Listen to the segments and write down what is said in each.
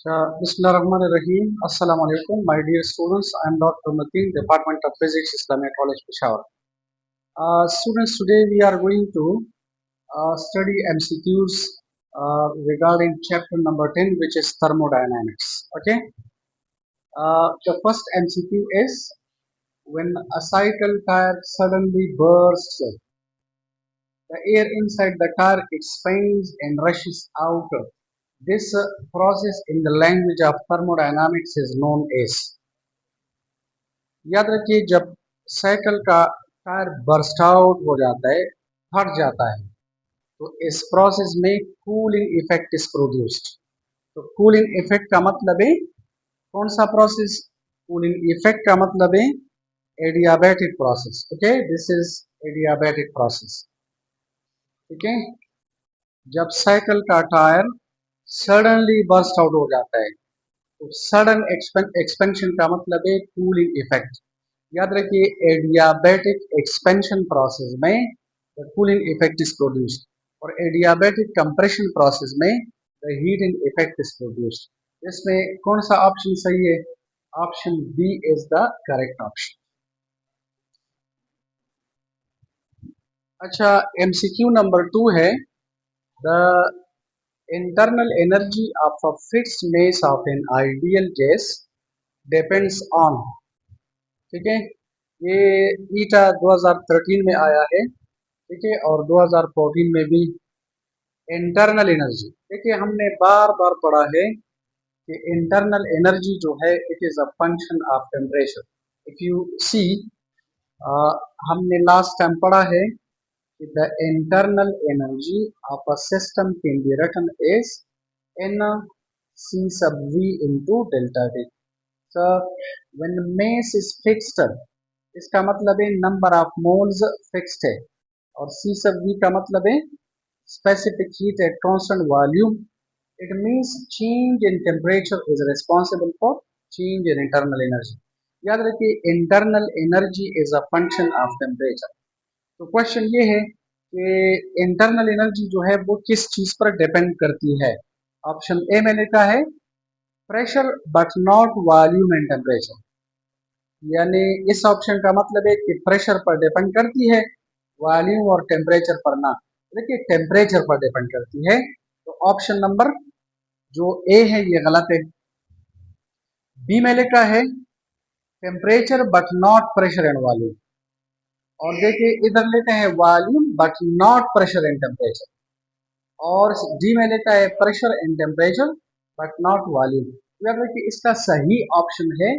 Bismillahirrahmanirrahim. Assalamu alaikum, my dear students. I am Dr. Mateen, Department of Physics, Islamia College, Peshawar. Students, today we are going to study MCQs regarding chapter number 10, which is thermodynamics. Okay. The first MCQ is when a cycle tire suddenly bursts, the air inside the tire expands and rushes out. This process in the language of thermodynamics is known as। याद रखिए, जब cycle का tyre burst out हो जाता है, फट जाता है, तो इस प्रोसेस में कूलिंग इफेक्ट इज प्रोड्यूस्ड। तो कूलिंग इफेक्ट का मतलब है कौन सा प्रोसेस? कूलिंग इफेक्ट का मतलब है adiabatic process. Okay, this is adiabatic process. ठीक है, जब साइकिल का टायर सडनली बर्स्ट आउट हो जाता है, तो सडन एक्सपेंशन का मतलब है कूलिंग इफेक्ट। याद रखिए, एडियाबैटिक एक्सपेंशन प्रोसेस में the cooling effect is produced और एडियाबैटिक कंप्रेशन प्रोसेस में the heating effect is produced. इसमें कौन सा ऑप्शन सही है? Option B is the correct option. अच्छा, एमसीक्यू नंबर 2 है the internal energy of a fixed mass of an ideal gas depends on। ठीक है, ये ईटा 2013 में आया है। ठीक है, और 2014 में भी इंटरनल एनर्जी। देखिए, हमने बार बार पढ़ा है कि इंटरनल एनर्जी जो है it is a function of temperature. If you see, हमने लास्ट टाइम पढ़ा है the internal energy of a system can be written as n c sub v into delta t। So when mass is fixed, इसका मतलब है number of moles fixed है, और c sub v का मतलब है specific heat at constant volume। It means change in temperature is responsible for change in internal energy। याद रखिए, internal energy is a function of temperature। तो question ये है कि इंटरनल एनर्जी जो है वो किस चीज पर डिपेंड करती है। ऑप्शन ए में लिखा है pressure but not volume and temperature. यानी इस ऑप्शन का मतलब है कि प्रेशर पर डिपेंड करती है, वॉल्यूम और टेम्परेचर पर ना। देखिए, टेम्परेचर पर डिपेंड करती है, तो ऑप्शन नंबर जो ए है ये गलत है। बी में लिखा है temperature but not pressure and volume, और देखिए इधर लेते हैं volume but not pressure and temperature, और डी में लेता है pressure and temperature but not volume. याद रखिए, इसका सही ऑप्शन है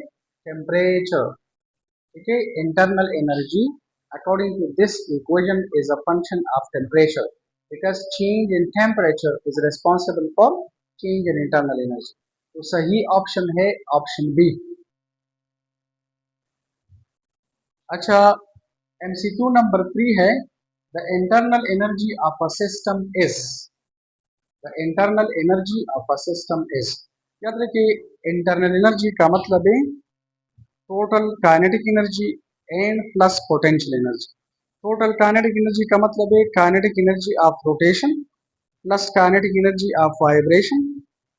टेम्परेचर। ठीक है, internal energy according to this equation is a function of temperature because change in temperature is responsible for change in internal energy. तो सही ऑप्शन है ऑप्शन बी। अच्छा, MCQ नंबर 3 है the internal energy of a system is. The internal energy of a system is. याद रखिए, internal energy का मतलब है total kinetic energy and plus potential energy. Total kinetic energy का मतलब है kinetic energy of rotation plus kinetic energy of vibration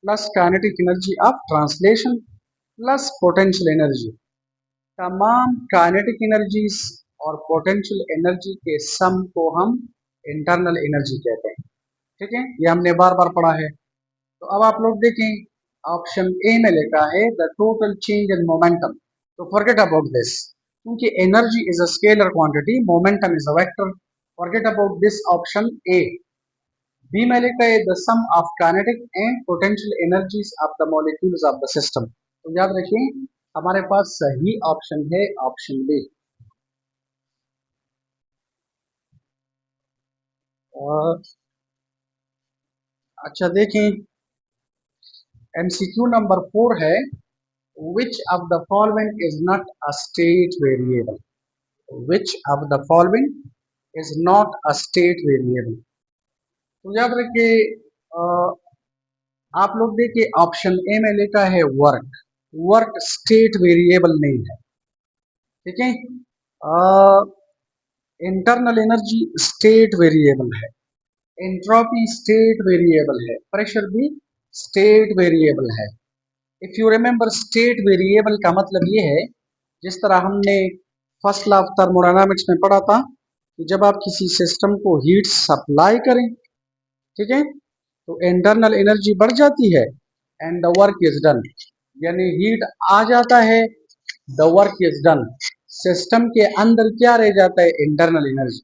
plus kinetic energy of translation plus potential energy. तमाम kinetic energies और potential energy के सम को हम internal energy कहते हैं। ठीक है, ये हमने बार बार पढ़ा है। तो अब आप लोग देखें, ऑप्शन ए में लिखा है the total change in momentum. तो फॉरगेट अबाउट दिस, क्योंकि energy is a scalar quantity, momentum is a vector. Forget about this option A. B में लिखा है the sum of kinetic and potential energies of the molecules of the system. तो याद रखिए, हमारे पास सही option है ऑप्शन बी। और अच्छा देखें, MCQ नंबर 4 है which of the following is not a state variable। which of the following is not a state variable। तो याद रखिए, आप लोग देखिए ऑप्शन ए में लिखा है वर्क। वर्क स्टेट वेरिएबल नहीं है। ठीक है, इंटरनल एनर्जी स्टेट वेरिएबल है, एंट्रोपी स्टेट वेरिएबल है, प्रेशर भी स्टेट वेरिएबल है। If you remember state variable का मतलब ये है, जिस तरह हमने फर्स्ट लॉ ऑफ थर्मोडायनामिक्स में पढ़ा था कि जब आप किसी सिस्टम को हीट सप्लाई करें, ठीक है, तो इंटरनल एनर्जी बढ़ जाती है and the work is done, यानी हीट आ जाता है, the work is done, system के अंदर क्या रह जाता है, इंटरनल एनर्जी।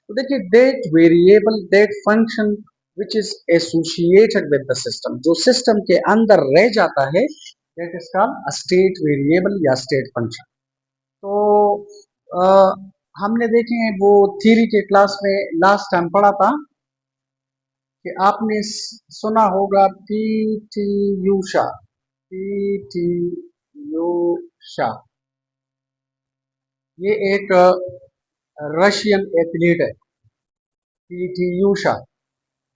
तो देखिए that variable that function which is associated with the system, जो सिस्टम के अंदर रह जाता है, that is called a state variable या स्टेट फंक्शन। तो आ, हमने देखे हैं वो थ्योरी के क्लास में लास्ट टाइम पढ़ा था कि आपने सुना होगा P T Usha, P T Usha, ये एक रशियन एथलीट है, पी टी यूषा।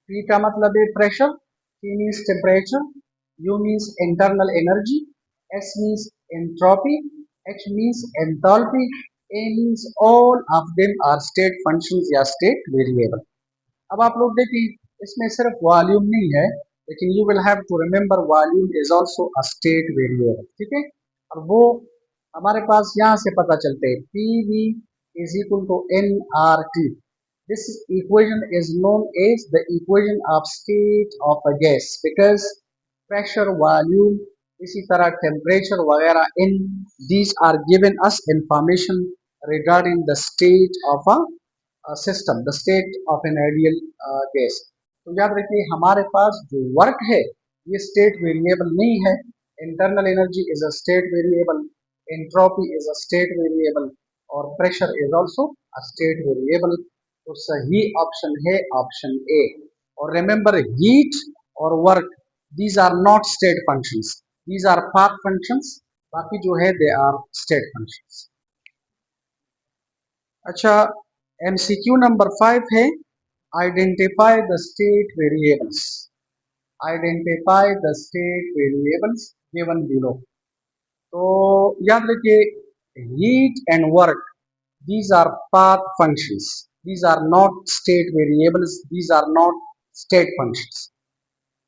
पी का मतलब है pressure, T means temperature, U means internal energy, S means entropy, H means enthalpy, A means all of them are state functions या state variable. अब आप लोग देखिए इसमें सिर्फ वॉल्यूम नहीं है, लेकिन you will have to remember volume is also a state variable, ठीक है। और वो हमारे पास यहाँ से पता चलते हैं, P V is equal to N R T. This equation is known as the equation of state of a gas, because pressure, volume, इसी तरह टेम्परेचर वगैरह, in these are given us information regarding the state of a system, the state of an ideal gas. तो याद रखिए हमारे पास जो work है ये स्टेट वेरिएबल नहीं है, internal energy is a state variable, entropy is a state variable, और pressure is also a state variable. तो सही ऑप्शन है ऑप्शन ए। और रिमेंबर हीट और work, these are not state functions, these are path functions, बाकी जो है they are state functions. अच्छा, एमसीक्यू नंबर 5 है, identify the state variables, identify the state variables given below. तो याद रखिए heat and work, these are path functions, these are not state variables, these are not state functions,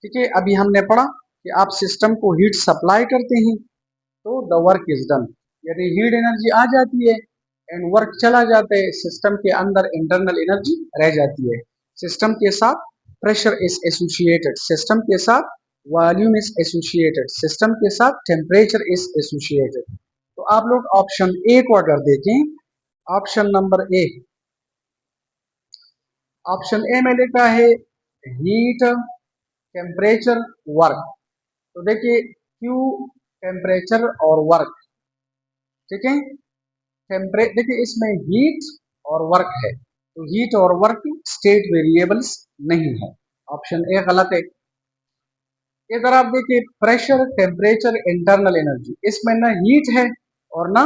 ठीक है। अभी हमने पढ़ा कि आप सिस्टम को हीट सप्लाई करते हैं तो द वर्क इज डन, यदि हीट एनर्जी आ जाती है एंड वर्क चला जाता है, सिस्टम के अंदर इंटरनल एनर्जी रह जाती है। सिस्टम के साथ प्रेशर इज एसोसिएटेड, सिस्टम के साथ वॉल्यूम इज एसोसिएटेड, सिस्टम के साथ टेम्परेचर इज एसोसिएटेड। तो आप लोग ऑप्शन ए को अगर देखें, option number A, option A में लिखा है हीट, टेम्परेचर, वर्क। तो देखिए क्यू, टेम्परेचर और वर्क, ठीक है। देखिए इसमें हीट और वर्क है, तो हीट और वर्क स्टेट वेरिएबल्स नहीं है, ऑप्शन ए गलत है। इधर आप देखिए प्रेशर, टेम्परेचर, इंटरनल एनर्जी, इसमें ना हीट है और ना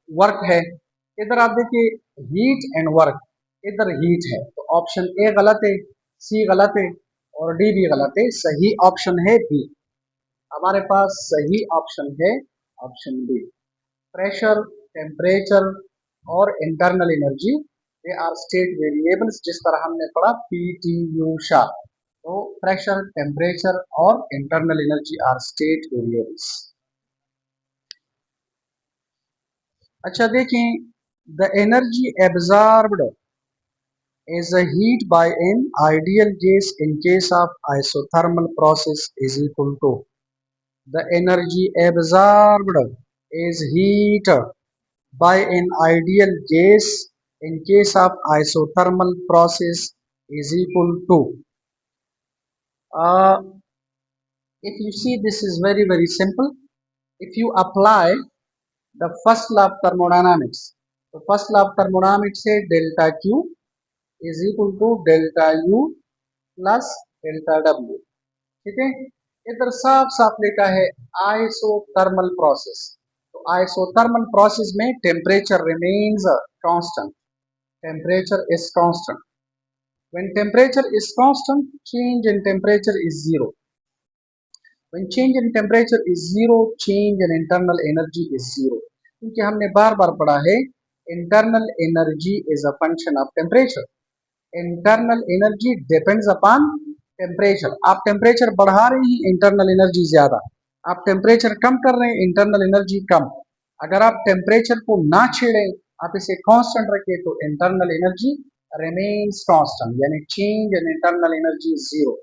वर्क है। इधर आप देखिए हीट एंड वर्क, इधर हीट है, तो ऑप्शन ए गलत है, सी गलत है और डी भी गलत है। सही ऑप्शन है बी, हमारे पास सही ऑप्शन है ऑप्शन बी। प्रेशर, टेम्परेचर और internal energy, they are state variables, जिस तरह हमने पढ़ा पी टी यू शा। तो प्रेशर, टेम्परेचर और internal energy are state variables. अच्छा देखें, the energy absorbed as a heat by an ideal gas in case of isothermal process is equal to the energy absorbed as heat by an ideal gas in case of isothermal process is equal to uh, if you see this is very simple. If you apply the first law of thermodynamics, तो first law of thermodynamics है delta Q is equal to delta U plus delta W, ठीक है। इधर साफ साफ लिखा है isothermal process, तो आइसोथर्मल प्रोसेस में temperature remains constant, temperature is constant, when temperature is constant change in temperature is zero, when change in temperature is zero change in internal energy is zero, क्योंकि हमने बार बार पढ़ा है internal energy is a function of temperature, internal energy depends upon temperature, आप temperature बढ़ा रहे हैं इंटरनल एनर्जी ज्यादा, आप टेम्परेचर कम कर रहे हैं इंटरनल एनर्जी कम। अगर आप टेम्परेचर को ना छेड़ें, आप इसे कांस्टेंट रखें, तो इंटरनल एनर्जी रिमेन्स कांस्टेंट, यानी change in internal energy zero.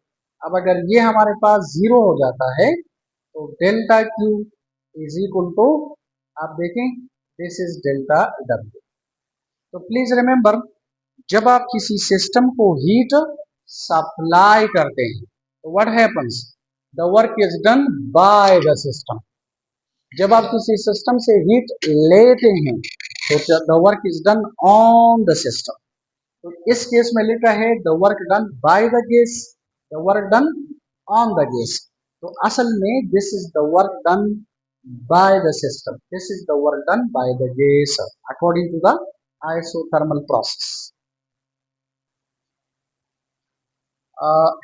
अब अगर ये हमारे पास जीरो हो जाता है तो delta Q is equal to, आप देखें, दिस इज डेल्टा डब्ल्यू। तो प्लीज रिमेंबर, जब आप किसी सिस्टम को हीट सप्लाई करते हैं तो what happens, the work is done by the system. जब आप किसी सिस्टम से हीट लेते हैं तो the work is done on the system. तो इस केस में लिखा है the work done by the gas, the work done on the gas. तो असल में this is the work done by the system, this is the work done by the gas according to the isothermal process.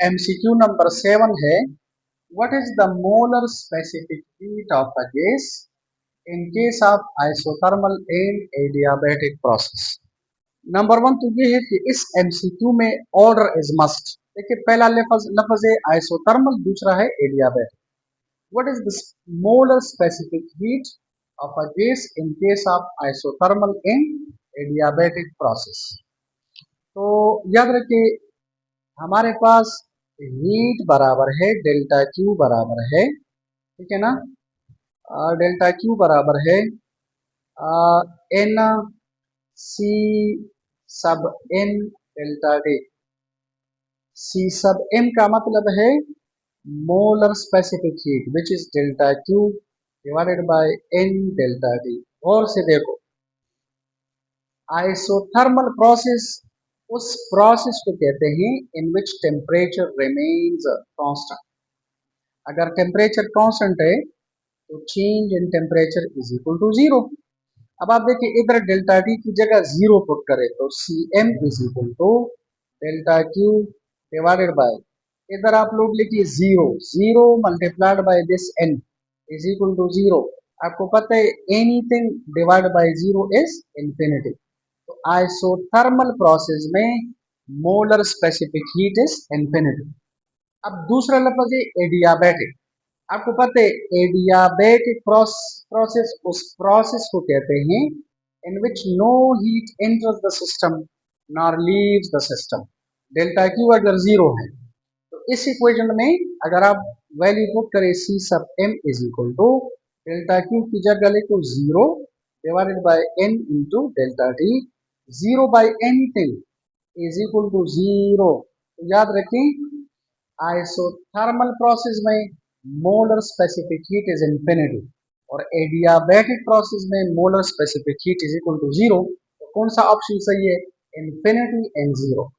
MCQ number 7 है, what is the molar specific heat of a gas in case of isothermal and adiabatic process? Number 1 तो ये है कि इस MCQ में order is must. देखिए पहला लफ्ज है आइसोथर्मल, दूसरा है adiabatic. what is the molar specific heat of a gas in case of isothermal and adiabatic process? तो याद रखिए हमारे पास हीट बराबर है डेल्टा क्यू बराबर है, ठीक है ना, डेल्टा क्यू बराबर है N C sub N delta D. सी सब एन का मतलब है molar specific heat which is delta Q divided by N delta D. और से देखो, आइसोथर्मल प्रोसेस उस प्रोसेस को कहते हैं in which temperature remains constant. अगर टेम्परेचर कांस्टेंट है तो change in temperature is equal to zero. अब आप देखिए इधर डेल्टा टी की जगह जीरो पुट करें तो C M is equal to delta Q divided by, इधर आप लोग लिखिए zero, zero multiplied by this N is equal to zero. आपको पता है anything divide by zero is infinity. तो आइसोथर्मल प्रोसेस में molar specific heat is infinity. अब दूसरा लफ्ज है एडियाबैटिक। आपको पता है एडियाबैटिक प्रोसेस उस प्रोसेस को कहते हैं in which no heat enters the system nor leaves the system. Delta Q अगर जीरो है तो इस इक्वेशन में अगर आप वैल्यू पुट करें C sub M is equal to delta Q की जगह लिखो zero divided by N into delta T. Zero by anything is equal to zero. याद रखें आइसोथर्मल प्रोसेस में molar specific heat is infinity और adiabatic process में molar specific heat is equal to zero. तो कौन सा ऑप्शन सही है, infinity and zero.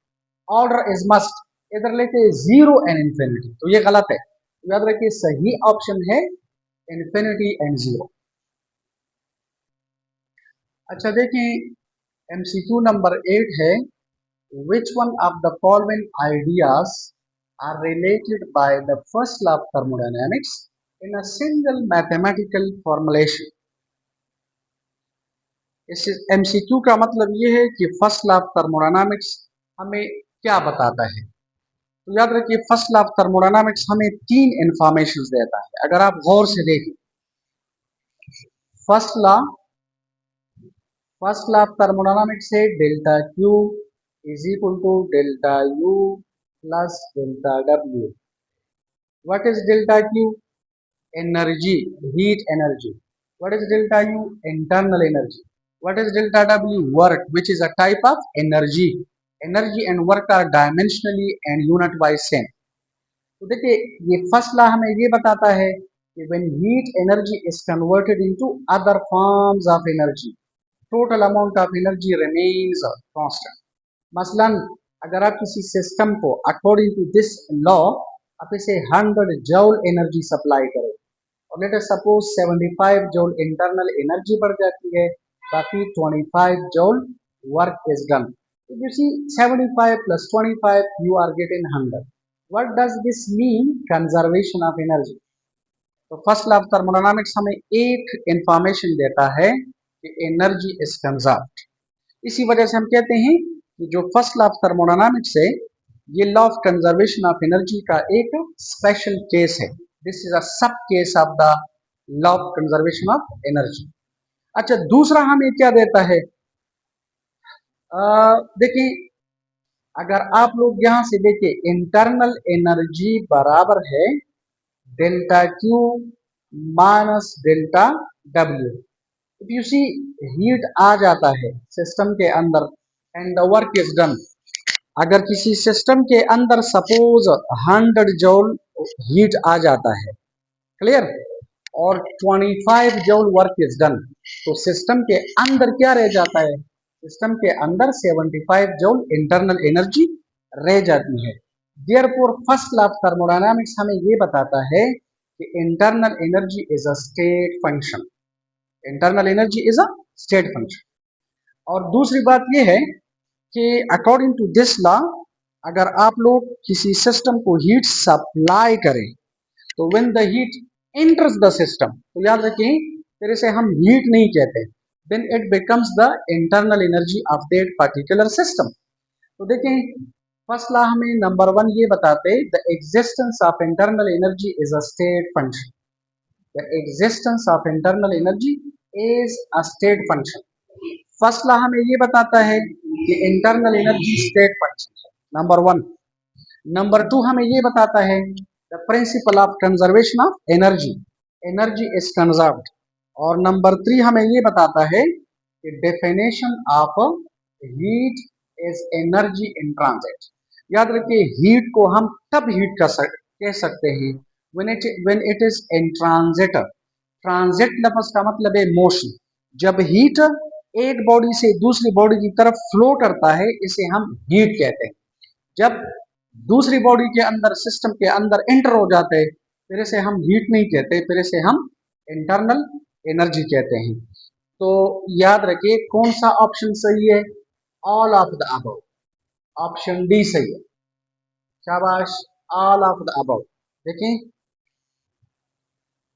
Order is must, इधर लेते हैं जीरो एंड इंफिनिटी तो ये गलत है। याद रखिए सही ऑप्शन है इंफिनिटी एंड जीरो। अच्छा देखिए MCQ नंबर 8 है, which one of the following ideas are related by the first law of thermodynamics in a single mathematical formulation? इस MCQ का मतलब ये है कि फर्स्ट लॉ ऑफ थर्मोडायनामिक्स हमें क्या बताता है। तो याद रखिए फर्स्ट लॉ ऑफ थर्मोडायनामिक्स हमें तीन इंफॉर्मेशन देता है। अगर आप गौर से देखें, फर्स्ट लॉ ऑफ थर्मोडायनामिक्स है delta Q is equal to delta U plus delta W. What is delta Q, energy, heat energy. What is delta U, internal energy. What is delta W, work which is a type of energy. Energy and work are dimensionally and unit wise same. तो देखिए ये first law हमें ये बताता है कि when heat energy is converted into other forms of energy, total amount of energy remains constant. मसलन अगर आप किसी सिस्टम को अकॉर्डिंग टू दिस लॉ आप इसे 100 जूल एनर्जी सप्लाई करें और let us suppose 75 joule internal energy बढ़ जाती है, बाकी 25 joule work is done. If you see 75 plus 25 you are getting 100. What does this mean? Conservation of energy. तो first law of thermodynamics हमें एक information देता है कि एनर्जी इज कंजर्व्ड। इसी वजह से हम कहते हैं कि जो फर्स्ट लॉ ऑफ थर्मोडायनामिक्स है ये law of conservation of energy का एक स्पेशल केस है। दिस इज अ सब case of the law of conservation of energy. अच्छा, दूसरा हमें क्या देता है? देखिए, अगर आप लोग यहां से देखिए, इंटरनल एनर्जी बराबर है delta Q minus delta W. If you see, heat आ जाता है सिस्टम के अंदर and the work is done. अगर किसी सिस्टम के अंदर सपोज 100 जूल हीट आ जाता है, क्लियर, और 25 जूल वर्क इज डन, तो सिस्टम के अंदर क्या रह जाता है? सिस्टम के अंदर 75 जूल इंटरनल एनर्जी रह जाती है। Therefore first law of thermodynamics हमें ये बताता है कि internal energy is a state function. Internal energy is a state function. और दूसरी बात यह है कि अकॉर्डिंग टू दिस लॉ, अगर आप लोग किसी सिस्टम को हीट सप्लाई करें, तो when the heat enters the system, तो याद रखें फिर इसे हम हीट नहीं कहते, then it becomes the internal energy of that particular system. तो देखें, फर्स्ट लॉ हमें नंबर 1 ये बताते, the existence of internal energy is a state function. The existence of internal energy is a state function. First law हमें ये बताता है कि इंटरनल एनर्जी स्टेट फंक्शन है, नंबर 1। नंबर 2 हमें ये बताता है the principle of conservation of energy, energy is conserved. और नंबर 3 हमें ये बताता है कि definition of heat is energy in transit. याद रखिए, हीट को हम तब हीट कह सकते हैं when it is in transit. Transit लफ्ज का मतलब है मोशन। जब हीट एक बॉडी से दूसरी बॉडी की तरफ फ्लो करता है, इसे हम हीट कहते हैं। जब दूसरी बॉडी के अंदर, सिस्टम के अंदर एंटर हो जाते हैं, फिर इसे हम हीट नहीं कहते, फिर इसे हम इंटरनल एनर्जी कहते हैं। तो याद रखिए, कौन सा ऑप्शन सही है? All of the above. Option D सही है। शाबाश, ऑल ऑफ द अबव। देखें,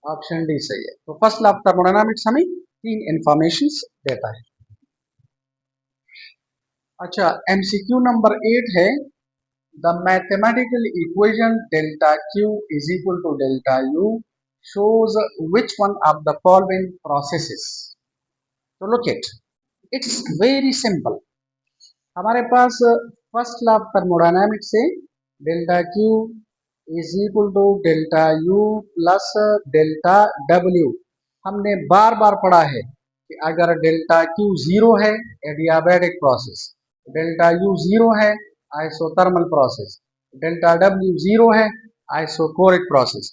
ऑप्शन डी सही है। तो फर्स्ट लॉ ऑफ थर्मोडायनामिक्स हमें 3 इंफॉर्मेशन देता है। अच्छा, एमसीक्यू नंबर 8 है, the mathematical equation delta Q is equal to delta U shows which one of the following processes. So look it, it's very simple. हमारे पास फर्स्ट लॉ ऑफ थर्मोडायनामिक्स से delta Q is equal to delta U plus delta W। हमने बार बार पढ़ा है कि अगर डेल्टा Q जीरो है adiabatic process, delta U zero है isothermal process, delta W zero है आइसोकोरिक प्रोसेस।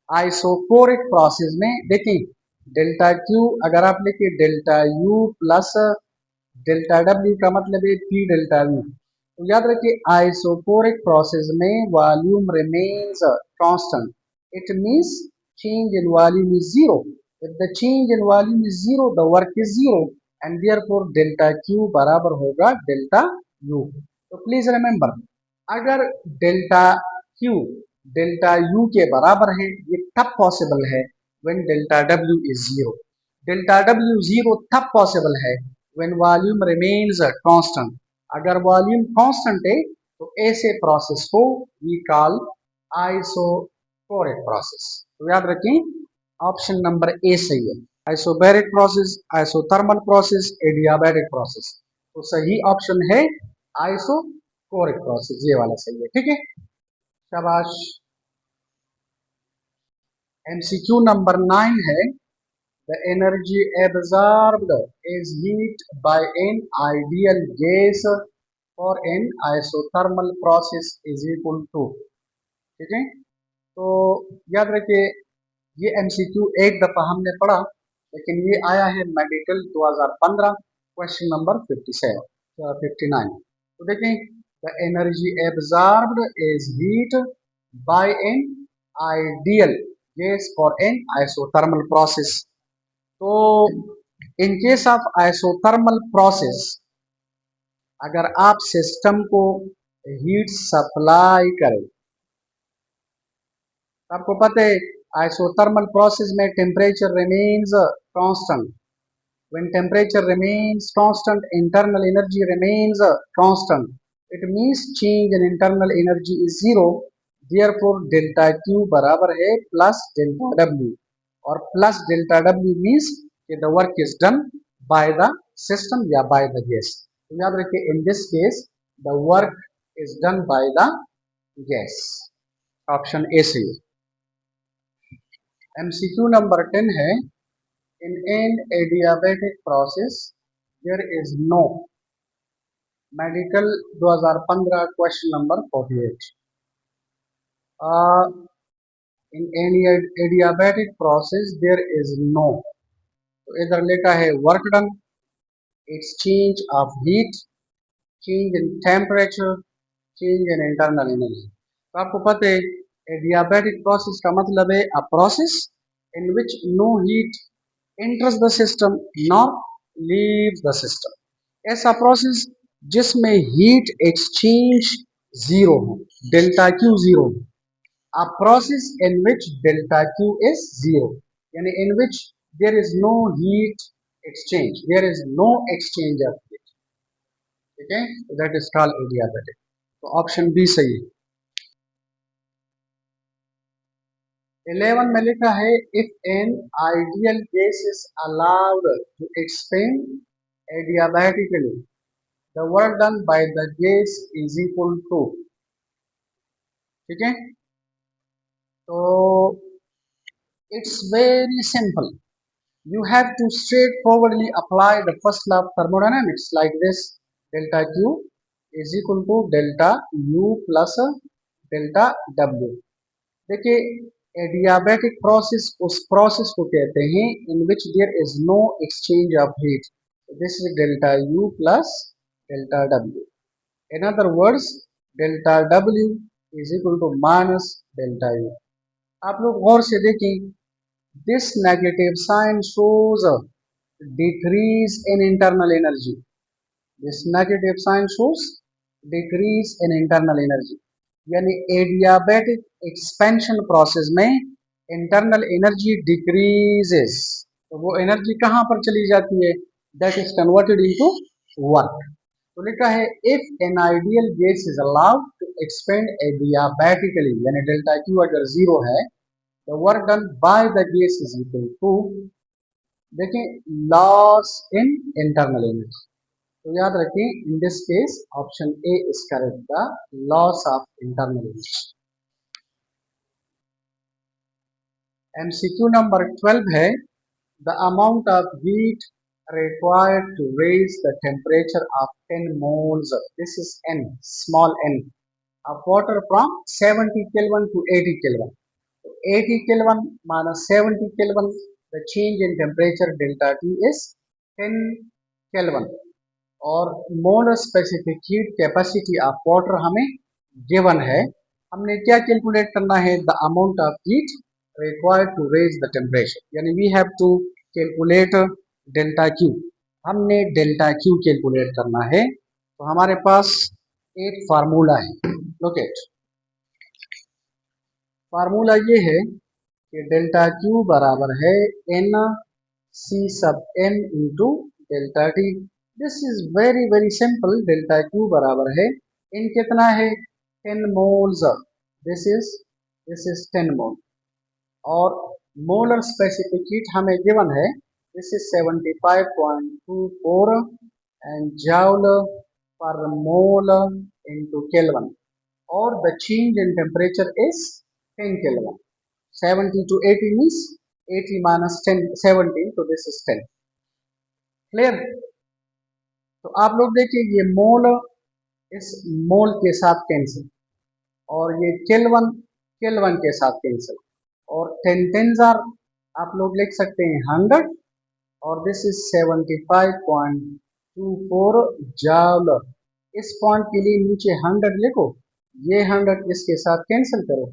आइसोकोरिक प्रोसेस में देखिए, डेल्टा Q अगर आप लिखिए delta U plus delta W का मतलब है पी डेल्टा V। तो याद रखिए, आइसोकोरिक प्रोसेस में volume remains constant, it means change in volume is zero. If the change in volume is zero, the work is zero, and therefore delta Q बराबर होगा delta U। तो please remember, अगर delta Q delta U के बराबर है, ये तब possible है when delta W is zero। Delta W zero तब पॉसिबल है when वॉल्यूम remains constant। अगर वॉल्यूम कांस्टेंट है, तो ऐसे प्रोसेस को वी कॉल आइसोकोरिक प्रोसेस। तो याद रखें, ऑप्शन नंबर ए सही है। Isobaric process, isothermal process, adiabatic process. तो सही ऑप्शन है आइसोकोरिक प्रोसेस, ये वाला सही है। ठीक है, शाबाश। एमसीक्यू नंबर 9 है, the energy absorbed is heat by an ideal gas for an isothermal process is equal to. ठीक है, तो याद रखिए, ये एमसीक्यू एक दफा हमने पढ़ा, लेकिन ये आया है मेडिकल 2015, क्वेश्चन नंबर 59। तो देखें, the energy absorbed is heat by an ideal gas for an isothermal process. तो in case of isothermal process, अगर आप सिस्टम को हीट सप्लाई करें, आपको पता है आइसोथर्मल प्रोसेस में temperature remains constant. When temperature remains constant, internal energy remains constant. It means change in internal energy is zero, therefore delta Q बराबर है प्लस डेल्टा डब्ल्यू, और प्लस डेल्टा डब्ल्यू मीन्स कि the work is done by the system या bye the gas. तो याद रखिए in this case the work is done by the gas, option A सही है। MCQ नंबर 10 है, in an adiabatic process there is no, medical 2015 question number 48। In any adiabatic process there is no, तो इधर लिखा है work done, exchange of heat, change in temperature, change in internal energy। तो आपको पता है adiabatic process का मतलब है a process in which no heat enters the system nor leaves the system। ऐसा प्रोसेस जिसमें हीट एक्सचेंज जीरो हो, डेल्टा क्यू जीरो हो। A process in which delta Q is zero, यानी in which there is no heat exchange, there is no exchange of heat, ठीक है, that is called adiabatic। तो option B सही है। 11 में लिखा है, if an ideal gas is allowed to expand adiabatically, the work done by the gas is equal to, ठीक है, तो it's very simple, you have to straightforwardly apply the first law of thermodynamics like this, delta Q is equal to delta U plus delta W। देखिए adiabatic process उस process को कहते हैं in which there is no exchange of heat, this is delta U plus delta W। In other words delta W is equal to minus delta U। आप लोग गौर से देखें, this negative sign shows a decrease in internal energy, this negative sign shows decrease in internal energy, यानी adiabatic expansion process में internal energy decreases, तो वो energy कहां पर चली जाती है, that is converted into work. तो लिखा है if an ideal gas is allowed to expand adiabatically, यानी डेल्टा क्यू अगर जीरो है, the work done by the gas is equal to, देखें, लॉस इन इंटरनल एनर्जी। तो याद रखें in this case option A is correct, the loss of internal energy. MCQ number 12 है, the amount of heat required to raise the temperature of 10 moles, this is n, small n, of water from 70 Kelvin to 80 Kelvin। 80 Kelvin minus 70 Kelvin, the change in temperature delta T is 10 Kelvin, और molar specific heat capacity of water हमें given है। हमने क्या calculate करना है, the amount of heat required to raise the temperature, यानी we have to calculate delta Q. हमने delta Q calculate करना है, तो हमारे पास एक फार्मूला है, लोकेट। फार्मूला ये है कि डेल्टा क्यू बराबर है N C sub N into delta T. This is very very simple, delta Q बराबर है इन कितना है 10 मोल्स, दिस इज 10 मोल, और मोलर स्पेसिफिक हीट हमें गिवन है, this is 75.24 and joule per mole into kelvin, और the change in temperature is 10 kelvin. 70 to 80 means 80 minus 10 70, तो this is 10। Clear? तो आप लोग देखिए ये मोल इस मोल के साथ कैंसिल, और ये केल्विन केल्विन के साथ कैंसिल, और 10 टेंस आर आप लोग लिख सकते हैं 100, और दिस इज 75.24 जूल। इस पॉइंट के लिए नीचे 100 लिखो, ये 100 इसके साथ कैंसिल करो,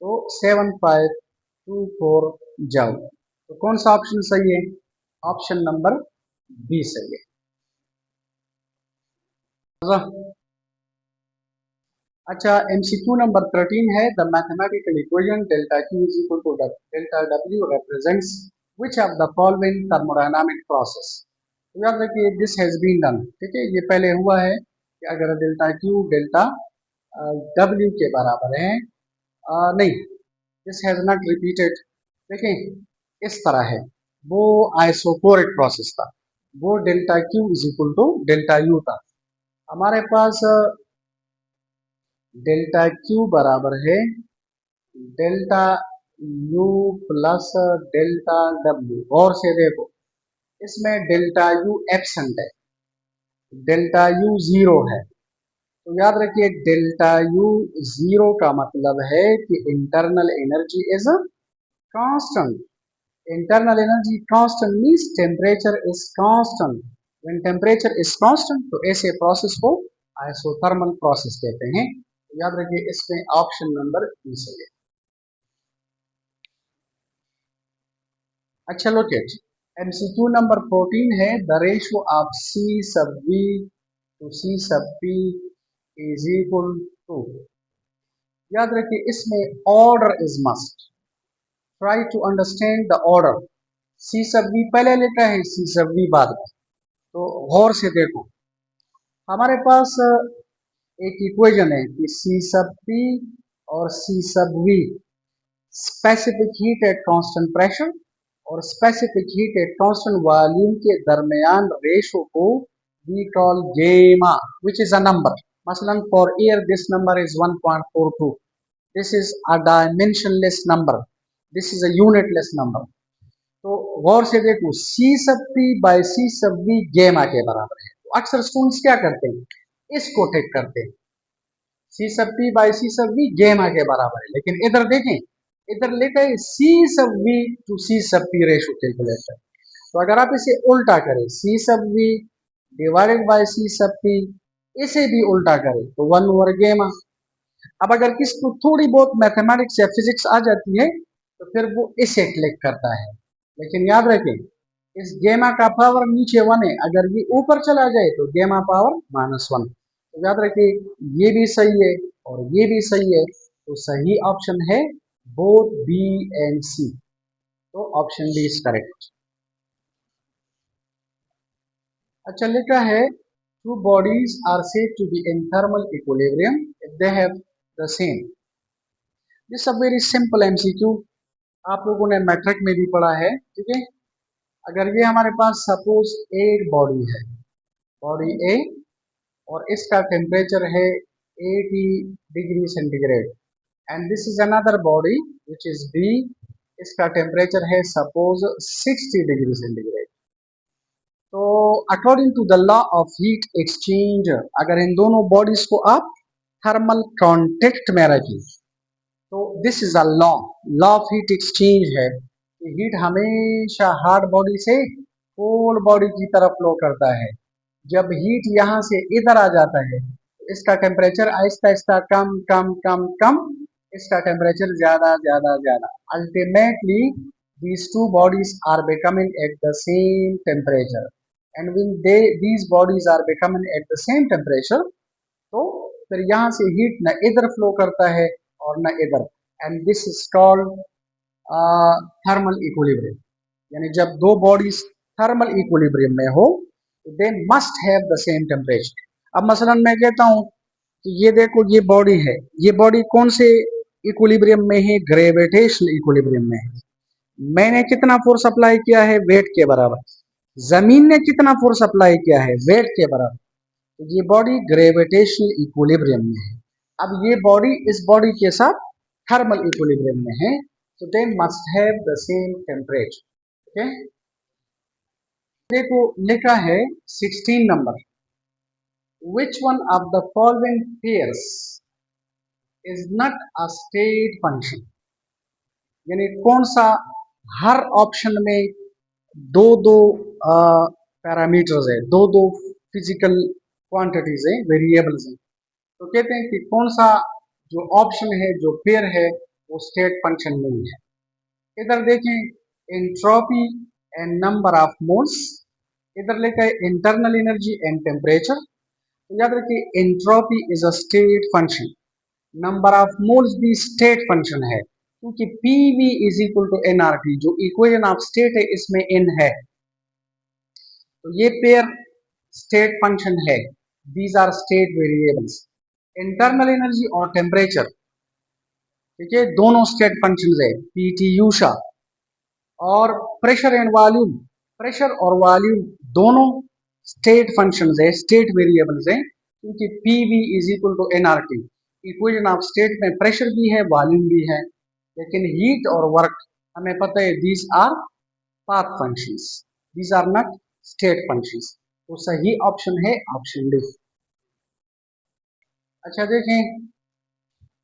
तो 7524 जूल। तो कौन सा ऑप्शन सही है, ऑप्शन नंबर बी सही है। अच्छा MCQ नंबर 13 है, the mathematical equation delta Q is equal to delta W represents which of the following thermodynamic process. तो याद रखिए दिस हैज बीन डन, ठीक है, ये पहले हुआ है, कि अगर डेल्टा क्यू डेल्टा डब्ल्यू के बराबर है, नहीं, दिस हैज नॉट रिपीटेड। देखें इस तरह है, वो आइसोकोरिक प्रोसेस था, वो delta Q is equal to delta U था। हमारे पास डेल्टा क्यू बराबर है delta U plus delta W. और से देखो, इसमें डेल्टा यू एब्सेंट है, डेल्टा यू जीरो है। तो याद रखिए डेल्टा यू जीरो का मतलब है कि internal energy is constant. Internal energy constant means temperature is constant. When temperature is constant, तो ऐसे प्रोसेस को आइसोथर्मल प्रोसेस कहते हैं। तो याद रखिए इसमें ऑप्शन नंबर बी सही है। अच्छा लोग MCQ नंबर 14 है, the ratio of C sub V to C sub P is equal to। याद रखिए इसमें order is must, try to understand the order. C sub V पहले लिखा है, C sub V बाद में। तो गौर से देखो, हमारे पास एक इक्वेशन है कि सी सब पी और C sub V specific heat at constant pressure और specific heat at constant volume के दरमियान रेशो को we call gamma, which is a number. मसलन for air this number is 1.42, this is a dimensionless number, this is a unitless number. तो गौर से देखो, सी सब P by C sub we गेमा के बराबर है। तो अक्सर स्टूडेंट्स क्या करते हैं, इसको टेक करते हैं, सी सब P by C sub we गेमा के बराबर है। लेकिन इधर देखें, इधर लिखा है सी सब वी टू सी सब पी रेशो कैलकुलेटर। तो अगर आप इसे उल्टा करें, C sub we divided by सी सब पी, इसे भी उल्टा करें तो 1 ओवर गेमा। अब अगर किसको थोड़ी बहुत मैथमेटिक्स या फिजिक्स आ जाती है तो फिर वो इसे क्लिक करता है। लेकिन याद रखें, इस गेमा का पावर नीचे 1 है, अगर ये ऊपर चला जाए तो गेमा पावर -1। तो याद रखिए ये भी सही है और ये भी सही है, तो सही ऑप्शन है बोथ बी एंड सी। तो ऑप्शन डी इज करेक्ट। अच्छा लिखा है, two bodies are said to be in thermal equilibrium if they have the same. This a very simple MCQ, आप लोगों ने मैट्रिक में भी पढ़ा है। ठीक है, अगर ये हमारे पास सपोज एक बॉडी है, बॉडी ए, और इसका टेम्परेचर है 80 degree centigrade, and this is another body which is B, इसका टेम्परेचर है सपोज 60 डिग्री सेंटीग्रेड। तो according to the law of heat exchange, अगर इन दोनों बॉडीज को आप थर्मल कॉन्टेक्ट में रखें तो this is a law, law of heat exchange है कि हीट हमेशा हार्ड बॉडी से कोल्ड बॉडी की तरफ फ्लो करता है। जब हीट यहाँ से इधर आ जाता है, इसका टेम्परेचर आहिस्ता आहिस्ता कम कम कम कम, इसका टेम्परेचर ज्यादा ज्यादा ज्यादा, ultimately these two bodies are becoming at the same temperature, and when these bodies are becoming at the same temperature, तो फिर यहाँ से हीट न इधर फ्लो करता है और न इधर, and this is called thermal equilibrium. यानी जब दो बॉडीज थर्मल इक्विलिब्रियम में हो they must have the same temperature. अब मसलन मैं कहता हूँ कि ये देखो ये बॉडी है, ये बॉडी कौन से इक्विलिब्रियम में है, ग्रेविटेशनल इक्विलिब्रियम में है। मैंने कितना फोर्स अप्लाई किया है, वेट के बराबर। जमीन ने कितना फोर्स अप्लाई किया है, वेट के बराबर। तो ये बॉडी ग्रेविटेशनल इक्विलिब्रियम में है। अब ये बॉडी इस बॉडी के साथ थर्मल इक्विलिब्रियम में है, तो they must have the same temperature. Okay, देखो लिखा है 16 number, which one of the following pairs is not a state function। यानी कौन सा हर ऑप्शन में दो दो पैरामीटर्स है, दो दो फिजिकल क्वांटिटीज है, वेरिएबल्स हैं। तो कहते हैं कि कौन सा जो ऑप्शन है, जो पेयर है, वो स्टेट फंक्शन नहीं है। इधर देखें entropy and number of moles, इधर लिखा है इंटरनल एनर्जी एंड टेम्परेचर। तो याद रखिए entropy is a state function, number of moles भी स्टेट फंक्शन है, क्योंकि P V is equal to N R T, जो इक्वेशन ऑफ स्टेट है इसमें एन है। तो ये पेयर स्टेट फंक्शन है। These are state variables. Internal energy और टेम्परेचर, ठीक है, दोनों स्टेट फंक्शंस है, पीटी ऊषा। और प्रेशर एंड वॉल्यूम, प्रेशर और वॉल्यूम दोनों स्टेट फंक्शंस है, स्टेट वेरिएबल्स है, क्योंकि PV is equal to NRT. Equation of state में प्रेशर भी है, वॉल्यूम भी है, लेकिन हीट और वर्क हमें पता है these are path functions, these are not state functions. तो सही ऑप्शन है ऑप्शन डी। अच्छा देखें,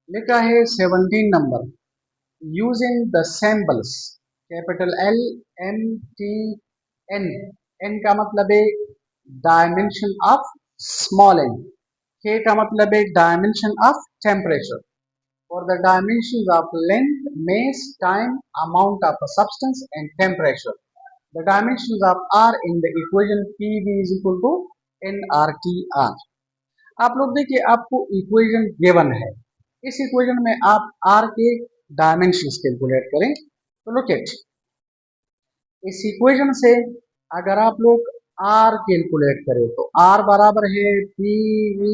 लिखा है 17 number, using the samples, capital L M T N, N का मतलब है डायमेंशन ऑफ स्मॉल एन, के का मतलब है डायमेंशन ऑफ टेम्परेचर, और the dimension of length, mass, time, amount of a substance and temperature. The dimensions of R in the equation PV is equal to nRTR. आप लोग देखिए, आपको equation given है, इस इक्वेशन में आप R के डायमेंशंस कैलकुलेट करें। तो लुक एट, इस इक्वेशन से अगर आप लोग R कैलकुलेट करें तो R बराबर है PV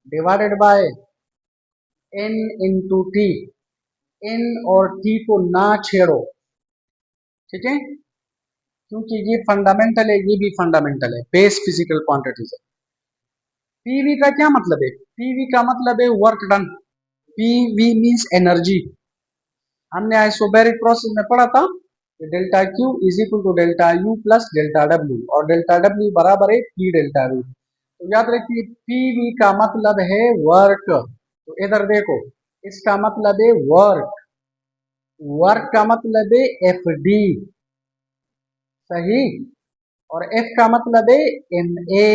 divided by N into T. N और T को ना छेड़ो, ठीक है, क्योंकि ये फंडामेंटल है, ये भी फंडामेंटल है, बेस फिजिकल क्वांटिटीज है। पीवी का क्या मतलब है? पीवी का मतलब है work done. PV means energy. हमने आइसोबैरिक प्रोसेस में पढ़ा था कि delta Q is equal to delta U plus delta W, और डेल्टा डब्ल्यू बराबर है पी डेल्टा वी। तो याद रखिए, पीवी का मतलब है वर्क। तो इधर देखो, इसका मतलब है वर्क, वर्क का मतलब है एफ डी, सही, और एफ का मतलब है एम ए,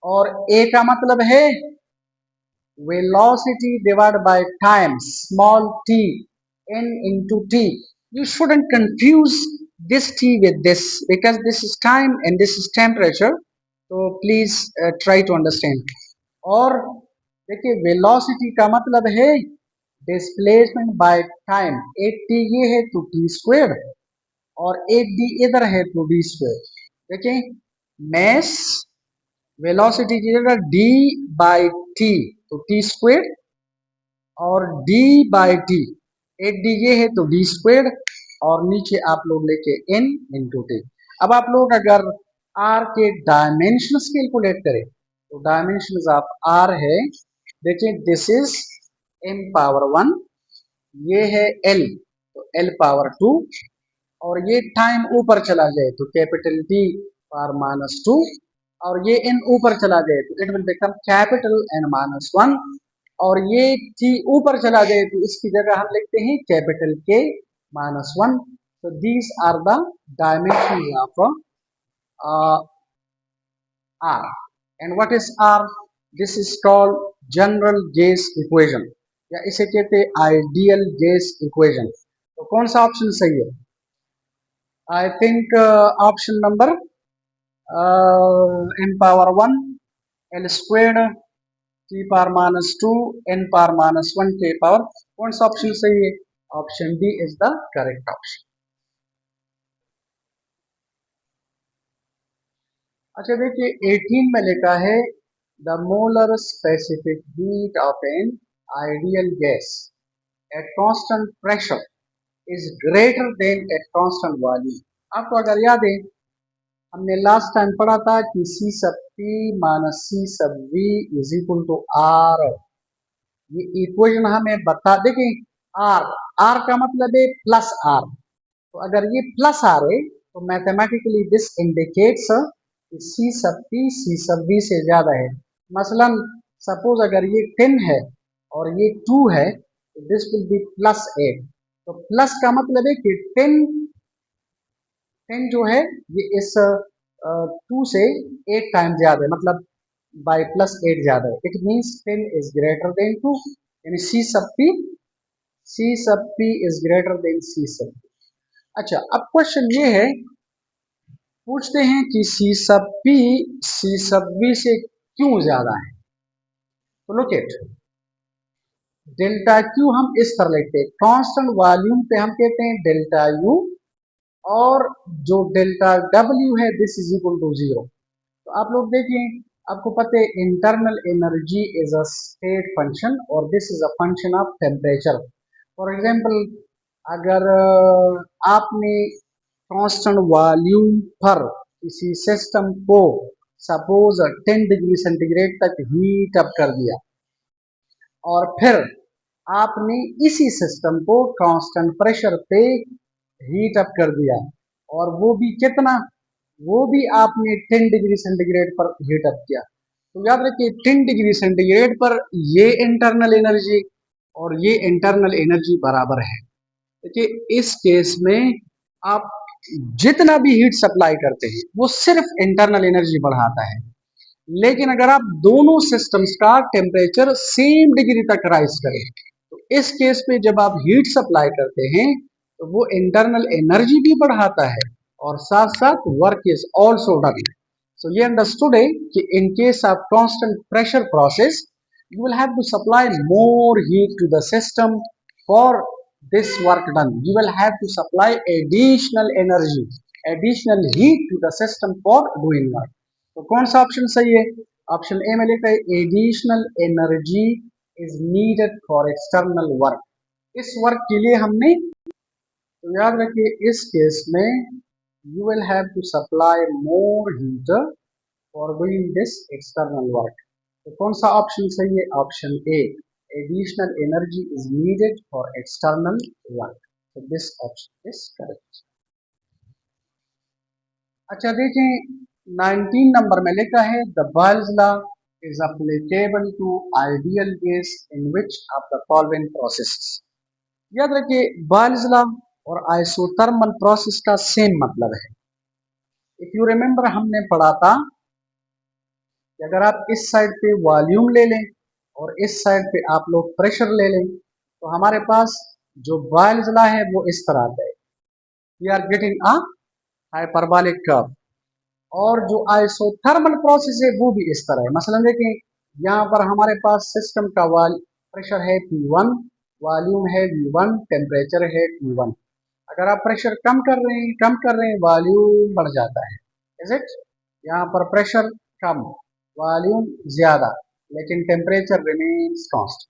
और ए का मतलब है velocity divided by time, small t, n into t. You shouldn't confuse this t with this, because this is time and this is temperature. So please try to understand. और देखिए, velocity का मतलब है displacement by time, 8t ये है तो t squared, और 8d इधर है तो d squared। देखिए, mass वेलोसिटी की जगह डी बाई टी, तो टी स्क्वेयर, और डी बाई टी, 8d ये है तो डी स्क्वेयर, और नीचे आप लोग लेके n इंटू टी। अब आप लोग अगर r के डायमेंशंस कैलकुलेट करें तो डायमेंशंस ऑफ r है, देखिए दिस इज m पावर 1, ये है l, तो l पावर 2, और ये टाइम ऊपर चला जाए तो कैपिटल T पावर माइनस 2, और ये n ऊपर चला जाए तो it will become capital N minus 1, और ये T ऊपर चला जाए तो इसकी जगह हम लिखते हैं कैपिटल K माइनस 1। तो these are the dimension of R। And what is R? This is called general gas equation, या इसे कहते हैं आइडियल गैस इक्वेशन। तो कौन सा ऑप्शन सही है? I think option number n power 1 l squared t power minus 2 n power minus 1 के पावर, कौन सा ऑप्शन सही है? Option D is the correct option. अच्छा देखिए, 18 में लिखा है the molar specific heat of an ideal gas at constant pressure is greater than eight constant volume. आपको अगर याद है, हमने लास्ट टाइम पढ़ा था कि सी सब P minus C sub V is equal to आर। ये इक्वेशन हमें बता, देखिए आर, आर का मतलब है प्लस आर, तो अगर ये प्लस आर है तो मैथमेटिकली दिस इंडिकेट्स सी सब पी सी सब वी से ज्यादा है। मसलन सपोज अगर ये 10 है और ये 2 है तो दिस विल बी प्लस 8। तो प्लस का मतलब है कि 10 जो है ये इस 2 से 8 टाइम ज्यादा है, मतलब बाई प्लस 8 ज्यादा है। It means 10 is greater than 2, यानी सी सब पी इज ग्रेटर देन सी सब पी। अच्छा, अब क्वेश्चन ये है, पूछते हैं कि सी सब पी सी सब वी से क्यों ज्यादा है? तो लुक एट, डेल्टा क्यू हम इस तरह लिखते हैं, कांस्टेंट वॉल्यूम पे हम कहते हैं डेल्टा यू, और जो डेल्टा डब्ल्यू है दिस इज इक्वल टू 0। तो आप लोग देखिए, आपको पता है internal energy is a state function और this is a function of temperature. For example, अगर आपने कांस्टेंट वॉल्यूम पर किसी सिस्टम को सपोज 10 डिग्री सेंटीग्रेड तक हीट अप कर दिया और फिर आपने इसी सिस्टम को कांस्टेंट प्रेशर पे हीट अप कर दिया और वो भी कितना, वो भी आपने 10 डिग्री सेंटीग्रेड पर हीट अप किया, तो याद रखिए 10 डिग्री सेंटीग्रेड पर ये इंटरनल एनर्जी और ये इंटरनल एनर्जी बराबर है। देखिए इस केस में आप जितना भी हीट सप्लाई करते हैं वो सिर्फ इंटरनल एनर्जी बढ़ाता है, लेकिन अगर आप दोनों सिस्टम्स का टेम्परेचर सेम डिग्री तक राइज करें तो इस केस पे जब आप हीट सप्लाई करते हैं तो वो इंटरनल एनर्जी भी बढ़ाता है और साथ साथ वर्क इज ऑल्सो डन। सो ये अंडरस्टूड है कि इन case of constant pressure process you will have to supply more heat to the system for this work done. You will have to supply additional energy, additional heat to the system for doing work. तो कौन सा option सही है? Option ए में लिखा है additional energy is needed for external work. इस work के लिए हमने, तो याद रखिए इस केस में you will have to supply more heat for doing this external work. तो कौन सा ऑप्शन सही है? Option A, additional energy is needed for external work. तो दिस ऑप्शन इज करेक्ट। अच्छा देखें 19 नंबर में लिखा है the Boyle's law is applicable to ideal gas in which of the following processes. याद रखिए बॉयल्स लॉ और आइसोथर्मल प्रोसेस का सेम मतलब है। इफ यू रिमेंबर हमने पढ़ा था कि अगर आप इस साइड पे वॉल्यूम ले लें और इस साइड पे आप लोग प्रेशर ले लें तो हमारे पास जो बॉयल्स लॉ है वो इस तरह का है, we are getting a hyperbolic curve. और जो आइसोथर्मल प्रोसेस है वो भी इस तरह है। मसलन देखें यहाँ पर हमारे पास सिस्टम का प्रेशर है P1, वॉल्यूम है V1, टेम्परेचर है T1। अगर आप प्रेशर कम कर रहे हैं वॉल्यूम बढ़ जाता है, इज इट? यहाँ पर प्रेशर कम, वॉल्यूम ज्यादा, लेकिन टेम्परेचर रिमेन्स कांस्टेंट।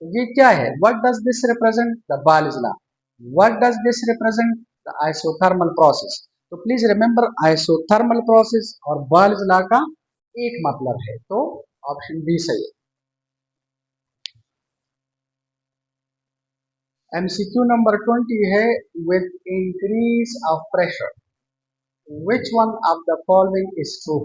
तो ये क्या है? What does this represent? The Boyle's law. What does this represent? The isothermal process. तो प्लीज रिमेंबर आइसोथर्मल प्रोसेस और बॉयल्स लॉ का एक मतलब है, तो ऑप्शन बी सही है। एमसीक्यू नंबर 20 है with increase of pressure which one of the following is true.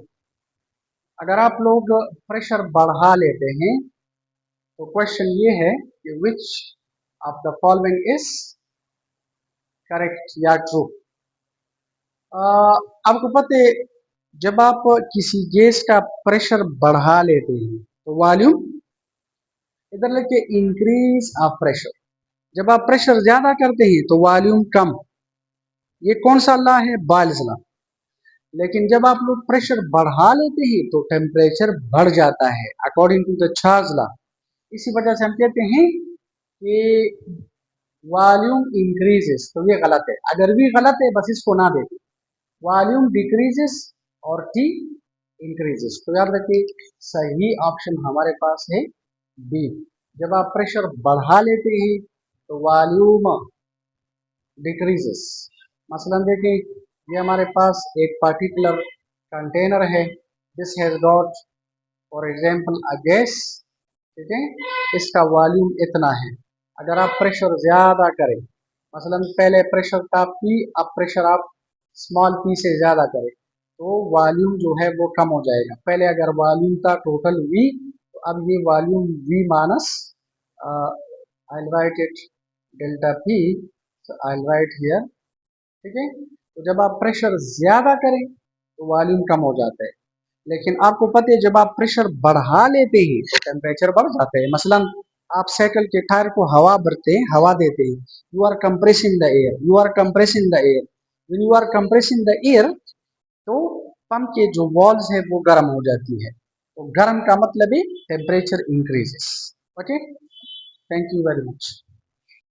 अगर आप लोग प्रेशर बढ़ा लेते हैं तो क्वेश्चन ये है कि which of the following is correct या ट्रू। आपको पता है जब आप किसी गैस का प्रेशर बढ़ा लेते हैं तो वॉल्यूम, इधर लिखिए इंक्रीज ऑफ प्रेशर, जब आप प्रेशर ज्यादा करते हैं तो वॉल्यूम कम। ये कौन सा लॉ है? Boyle's law. लेकिन जब आप लोग प्रेशर बढ़ा लेते हैं तो टेम्परेचर बढ़ जाता है according to the Charles law. इसी वजह से हम कहते हैं कि वॉल्यूम इंक्रीजेस, तो ये गलत है। अगर भी गलत है बस इसको ना देखें, वॉल्यूम डिक्रीजेस और टी इंक्रीजेस। तो याद रखिए सही ऑप्शन हमारे पास है बी। जब आप प्रेशर बढ़ा लेते हैं तो वॉल्यूम डिक्रीजेस। मसलन देखिए ये हमारे पास एक पार्टिकुलर कंटेनर है, this has got for example a gas, ठीक है, इसका वॉल्यूम इतना है। अगर आप प्रेशर ज्यादा करें, मसलन पहले प्रेशर था P, अब प्रेशर आप स्मॉल p से ज्यादा करें तो वॉल्यूम जो है वो कम हो जाएगा। पहले अगर वॉल्यूम था टोटल V तो अब ये volume V minus I right it delta P, I right here, ठीक है। तो जब आप प्रेशर ज्यादा करें तो वॉल्यूम कम हो जाता है, लेकिन आपको पता है जब आप प्रेशर बढ़ा लेते हैं तो टेम्परेचर बढ़ जाता है। मसलन आप साइकिल के टायर को हवा भरते हैं, हवा देते हैं, you are compressing the air, you are compressing the air. When you are compressing the air तो पंप के जो वॉल्स है वो गर्म हो जाती है, तो गर्म का मतलब है temperature increases. Okay, thank you very much.